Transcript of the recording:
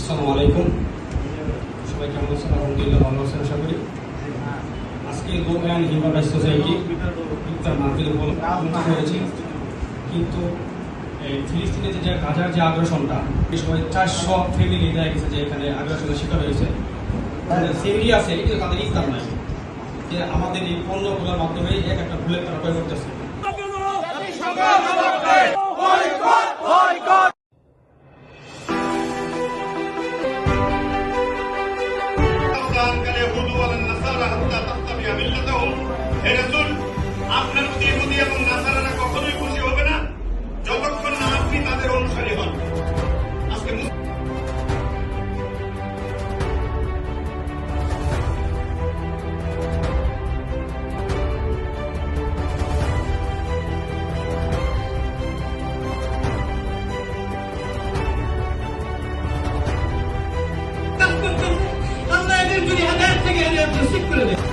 আসসালামু আলাইকুম। সবাই কেমন আছেন? আলহামদুলিল্লাহ ভালো আছেন আশা করি। আজকে go and human rights society ইফতার মাহফিল উপলক্ষে হয়েছে, কিন্তু এই ফিলিস্তিনে যে গাজার যে আগ্রাসনটা, এই সময় 400 ফ্যামিলি দেখা গেছে যে এখানে আগ্রাসনের শিকার হয়েছে। সেমিলি আছে, এটা তাদের ইফতার নাই, যে আমাদের এই পণ্যগুলোর মাধ্যমে এক একটা ভুলের তারা প্রয়োগ করতেছে। আপনার প্রতি ইহুদি এবং নাসারারা কখনোই খুশি হবে না যতক্ষণ না আপনি তাদের অনুসারী হন। আজকে আমরা এদের যদি হাজার থেকে শিখ করে দেয়।